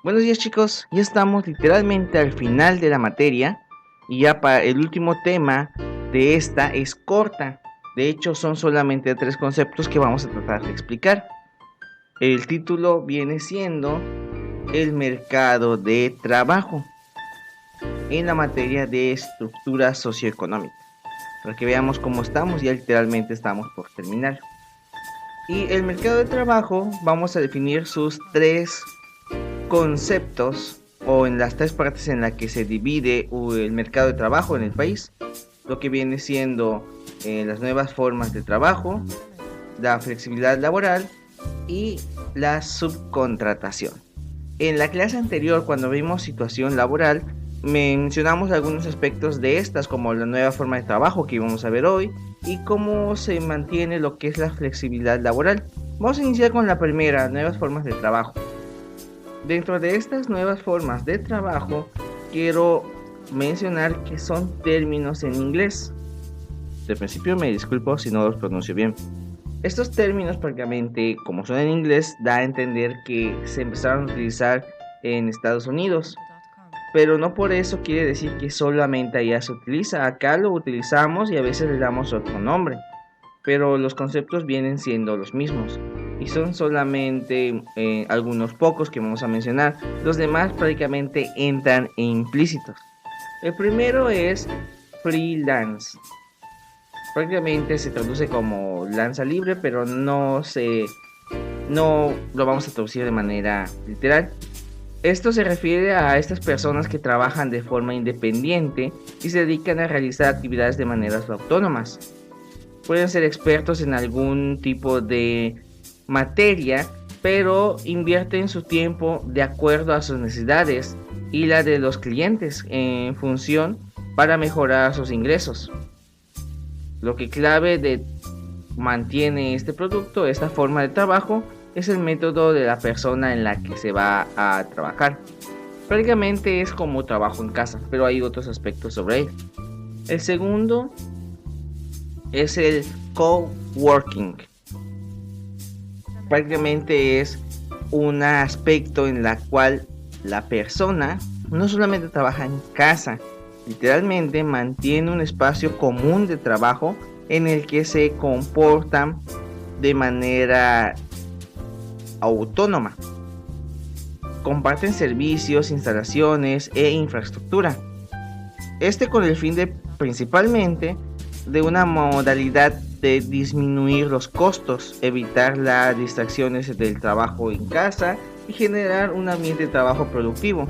Buenos días chicos, ya estamos literalmente al final de la materia y ya para el último tema de esta es corta. De hecho son solamente tres conceptos que vamos a tratar de explicar. El título viene siendo el mercado de trabajo en la materia de estructura socioeconómica. Para que veamos cómo estamos, ya literalmente estamos por terminar. Y el mercado de trabajo vamos a definir sus tres conceptos o en las tres partes en las que se divide el mercado de trabajo en el país, lo que viene siendo las nuevas formas de trabajo, la flexibilidad laboral y la subcontratación. En la clase anterior, cuando vimos situación laboral, mencionamos algunos aspectos de estas, como la nueva forma de trabajo que vamos a ver hoy y cómo se mantiene lo que es la flexibilidad laboral. Vamos a iniciar con la primera, nuevas formas de trabajo. Dentro de estas nuevas formas de trabajo, quiero mencionar que son términos en inglés. De principio me disculpo si no los pronuncio bien. Estos términos prácticamente, como son en inglés, da a entender que se empezaron a utilizar en Estados Unidos. Pero no por eso quiere decir que solamente allá se utiliza. Acá lo utilizamos y a veces le damos otro nombre, pero los conceptos vienen siendo los mismos y son solamente algunos pocos que vamos a mencionar. Los demás prácticamente entran implícitos. El primero es freelance. Prácticamente se traduce como lanza libre, pero no lo vamos a traducir de manera literal. Esto se refiere a estas personas que trabajan de forma independiente y se dedican a realizar actividades de maneras autónomas. Pueden ser expertos en algún tipo de materia, pero invierten su tiempo de acuerdo a sus necesidades y la de los clientes en función para mejorar sus ingresos. Lo que clave de mantiene este producto, esta forma de trabajo, es el método de la persona en la que se va a trabajar. Prácticamente es como trabajo en casa, pero hay otros aspectos sobre él. El segundo es el coworking. Prácticamente es un aspecto en la cual la persona no solamente trabaja en casa, literalmente mantiene un espacio común de trabajo en el que se comportan de manera autónoma. Comparten servicios, instalaciones e infraestructura. Este con el fin de principalmente de una modalidad de disminuir los costos, evitar las distracciones del trabajo en casa y generar un ambiente de trabajo productivo,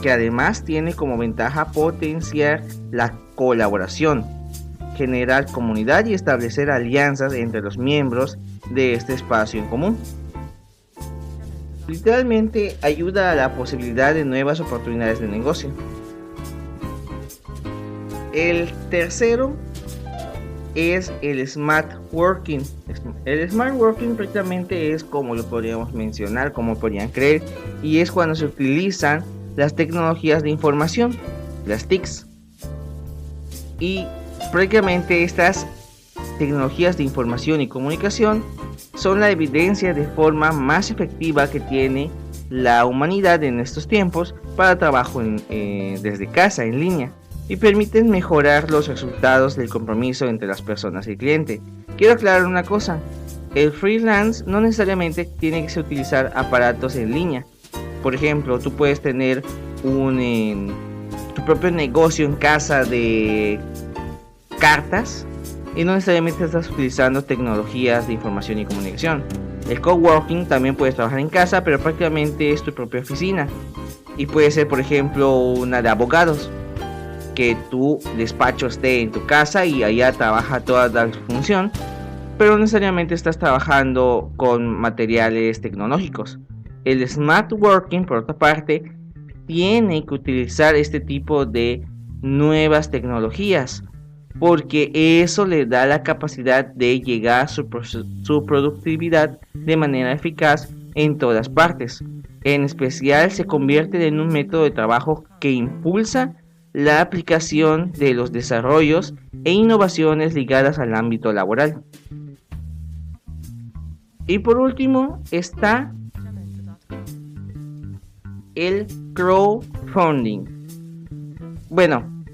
que además tiene como ventaja potenciar la colaboración, generar comunidad y establecer alianzas entre los miembros de este espacio en común. Literalmente ayuda a la posibilidad de nuevas oportunidades de negocio. El tercero es el smart working. El smart working prácticamente es como lo podríamos mencionar, como podrían creer, y es cuando se utilizan las tecnologías de información, las TICs. Y prácticamente estas tecnologías de información y comunicación son la evidencia de forma más efectiva que tiene la humanidad en estos tiempos para trabajo desde casa, en línea, y permiten mejorar los resultados del compromiso entre las personas y el cliente. Quiero aclarar una cosa, el freelance no necesariamente tiene que utilizar aparatos en línea. Por ejemplo, tú puedes tener tu propio negocio en casa de cartas y no necesariamente estás utilizando tecnologías de información y comunicación. El coworking también puedes trabajar en casa, pero prácticamente es tu propia oficina. Y puede ser, por ejemplo, una de abogados, que tu despacho esté en tu casa y allá trabaja toda la función, pero no necesariamente estás trabajando con materiales tecnológicos. El smart working, por otra parte, tiene que utilizar este tipo de nuevas tecnologías, porque eso le da la capacidad de llegar a su productividad de manera eficaz en todas partes. En especial se convierte en un método de trabajo que impulsa la aplicación de los desarrollos e innovaciones ligadas al ámbito laboral. Y por último está el crowdfunding. Bueno,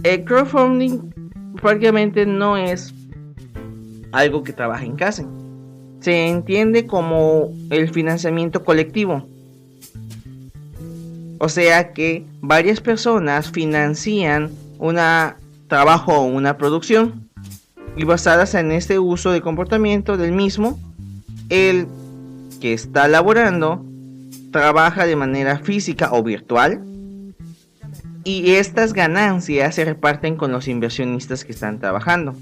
el crowdfunding prácticamente no es algo que trabaja en casa. Se entiende como el financiamiento colectivo. O sea que varias personas financian un trabajo o una producción y basadas en este uso de comportamiento del mismo, el que está laborando trabaja de manera física o virtual y estas ganancias se reparten con los inversionistas que están trabajando.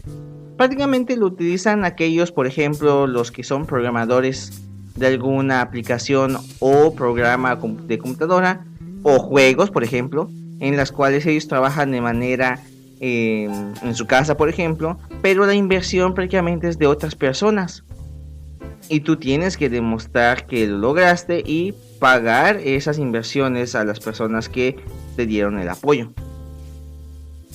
Prácticamente lo utilizan aquellos, por ejemplo, los que son programadores de alguna aplicación o programa de computadora o juegos, por ejemplo, en las cuales ellos trabajan de manera en su casa, por ejemplo, pero la inversión prácticamente es de otras personas y tú tienes que demostrar que lo lograste y pagar esas inversiones a las personas que te dieron el apoyo.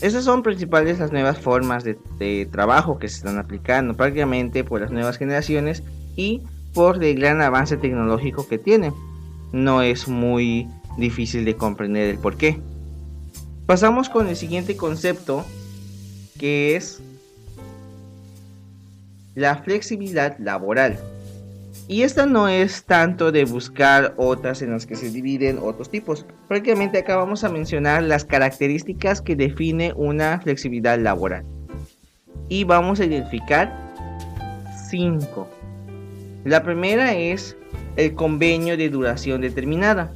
Esas son principales las nuevas formas de trabajo que se están aplicando prácticamente por las nuevas generaciones y por el gran avance tecnológico que tiene. No es muy difícil de comprender el porqué. Pasamos con el siguiente concepto, que es la flexibilidad laboral. Y esta no es tanto de buscar otras en las que se dividen otros tipos. Prácticamente acá vamos a mencionar las características que define una flexibilidad laboral. Y vamos a identificar 5. La primera es el convenio de duración determinada.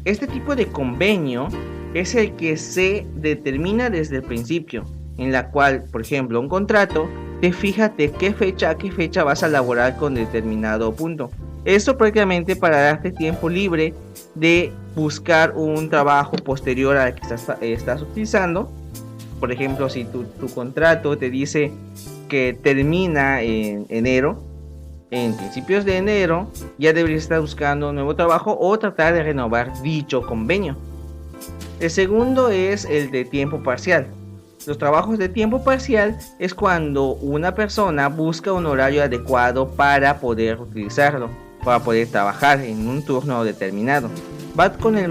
Este tipo de convenio es el que se determina desde el principio, en la cual, por ejemplo, un contrato te fija de qué fecha a qué fecha vas a laborar con determinado punto. Esto prácticamente para darte tiempo libre de buscar un trabajo posterior al que estás utilizando. Por ejemplo, si tu contrato te dice que termina en enero, en principios de enero ya deberías estar buscando un nuevo trabajo o tratar de renovar dicho convenio. El segundo es el de tiempo parcial. Los trabajos de tiempo parcial es cuando una persona busca un horario adecuado para poder utilizarlo, para poder trabajar en un turno determinado. Va con de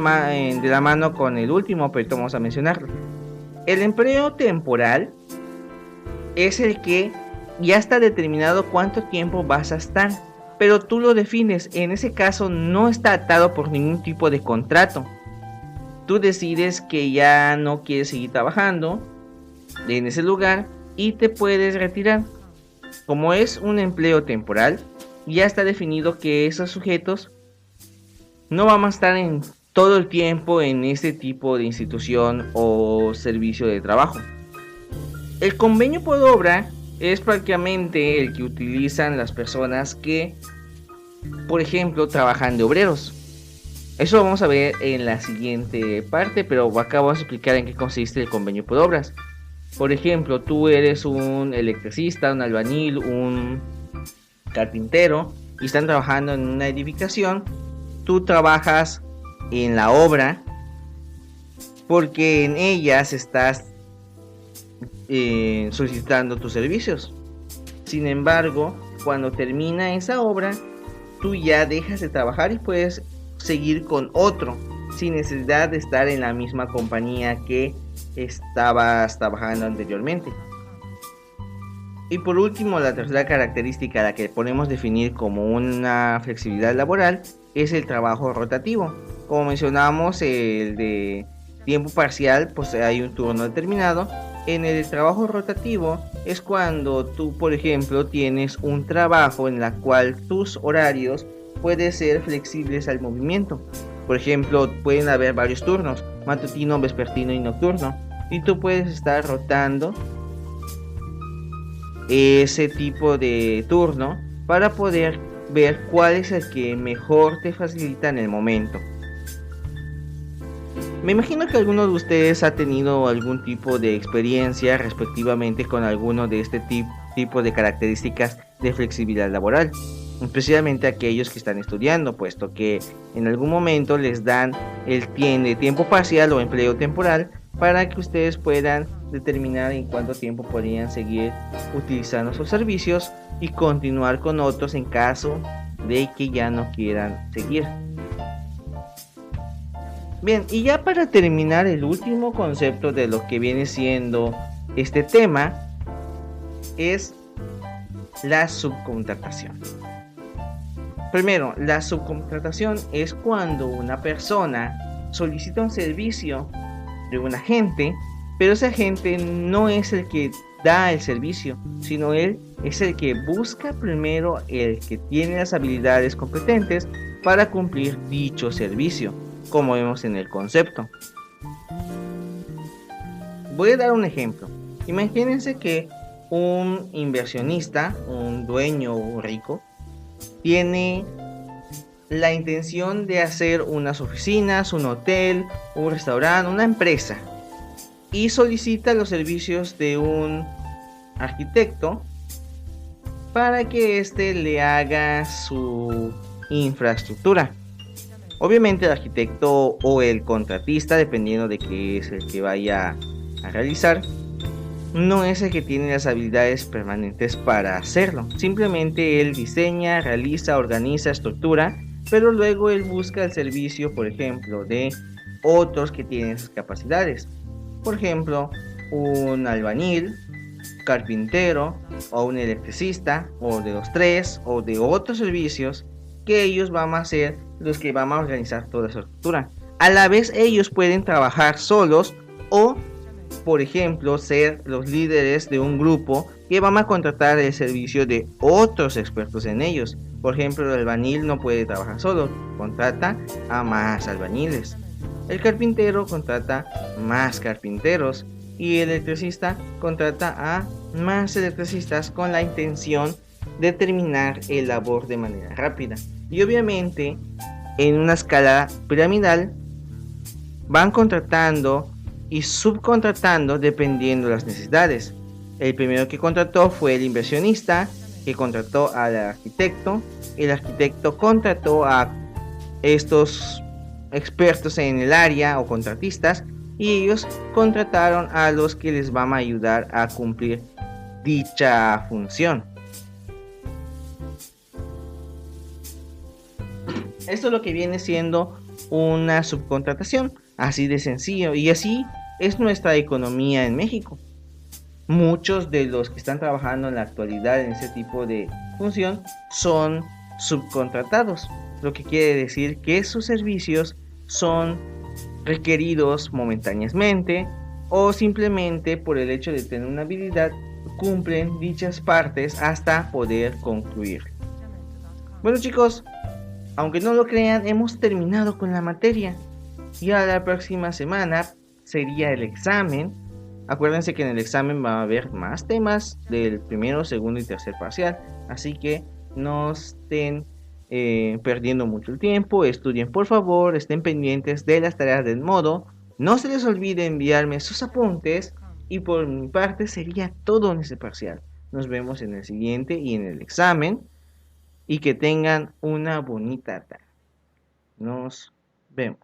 la mano con el último, pero vamos a mencionarlo. El empleo temporal es el que ya está determinado cuánto tiempo vas a estar, pero tú lo defines. En ese caso no está atado por ningún tipo de contrato. Tú decides que ya no quieres seguir trabajando en ese lugar y te puedes retirar. Como es un empleo temporal, ya está definido que esos sujetos no van a estar en todo el tiempo en este tipo de institución o servicio de trabajo. El convenio por obra es prácticamente el que utilizan las personas que, por ejemplo, trabajan de obreros. Eso lo vamos a ver en la siguiente parte, pero acá vamos a explicar en qué consiste el convenio por obras. Por ejemplo, tú eres un electricista, un albañil, un carpintero y están trabajando en una edificación. Tú trabajas en la obra porque en ellas estás solicitando tus servicios. Sin embargo, cuando termina esa obra, tú ya dejas de trabajar y puedes seguir con otro sin necesidad de estar en la misma compañía que estabas trabajando anteriormente. Y por último, la tercera característica, la que podemos definir como una flexibilidad laboral, es el trabajo rotativo. Como mencionamos, el de tiempo parcial, pues hay un turno determinado. En el trabajo rotativo es cuando tú, por ejemplo, tienes un trabajo en la cual tus horarios pueden ser flexibles al movimiento. Por ejemplo, pueden haber varios turnos, matutino, vespertino y nocturno, y tú puedes estar rotando ese tipo de turno para poder ver cuál es el que mejor te facilita en el momento. Me imagino que alguno de ustedes ha tenido algún tipo de experiencia respectivamente con alguno de este tipo de características de flexibilidad laboral, especialmente aquellos que están estudiando, puesto que en algún momento les dan el tiempo parcial o empleo temporal para que ustedes puedan determinar en cuánto tiempo podrían seguir utilizando sus servicios y continuar con otros en caso de que ya no quieran seguir. Bien, y ya para terminar el último concepto de lo que viene siendo este tema es la subcontratación. Primero, la subcontratación es cuando una persona solicita un servicio de un agente, pero ese agente no es el que da el servicio, sino él es el que busca primero el que tiene las habilidades competentes para cumplir dicho servicio, como vemos en el concepto. Voy a dar un ejemplo. Imagínense que un inversionista, un dueño rico, tiene la intención de hacer unas oficinas, un hotel, un restaurante, una empresa, y solicita los servicios de un arquitecto para que éste le haga su infraestructura. Obviamente el arquitecto o el contratista, dependiendo de qué es el que vaya a realizar, no es el que tiene las habilidades permanentes para hacerlo. Simplemente él diseña, realiza, organiza, estructura, pero luego él busca el servicio, por ejemplo, de otros que tienen esas capacidades. Por ejemplo, un albañil, carpintero o un electricista, o de los tres, o de otros servicios, que ellos van a ser los que van a organizar toda esa estructura. A la vez ellos pueden trabajar solos o, por ejemplo, ser los líderes de un grupo que van a contratar el servicio de otros expertos en ellos. Por ejemplo, el albañil no puede trabajar solo, contrata a más albañiles. El carpintero contrata más carpinteros y el electricista contrata a más electricistas con la intención de terminar el labor de manera rápida. Y obviamente, en una escala piramidal, van contratando y subcontratando dependiendo de las necesidades. El primero que contrató fue el inversionista, que contrató al arquitecto. El arquitecto contrató a estos expertos en el área o contratistas, y ellos contrataron a los que les van a ayudar a cumplir dicha función. Esto es lo que viene siendo una subcontratación, así de sencillo, y así es nuestra economía en México. Muchos de los que están trabajando en la actualidad en ese tipo de función son subcontratados, lo que quiere decir que sus servicios son requeridos momentáneamente o simplemente por el hecho de tener una habilidad cumplen dichas partes hasta poder concluir. Bueno chicos, aunque no lo crean, hemos terminado con la materia. Ya la próxima semana sería el examen. Acuérdense que en el examen va a haber más temas del primero, segundo y tercer parcial. Así que no estén perdiendo mucho el tiempo. Estudien por favor, estén pendientes de las tareas del modo. No se les olvide enviarme sus apuntes. Y por mi parte sería todo en este parcial. Nos vemos en el siguiente y en el examen. Y que tengan una bonita tarde. Nos vemos.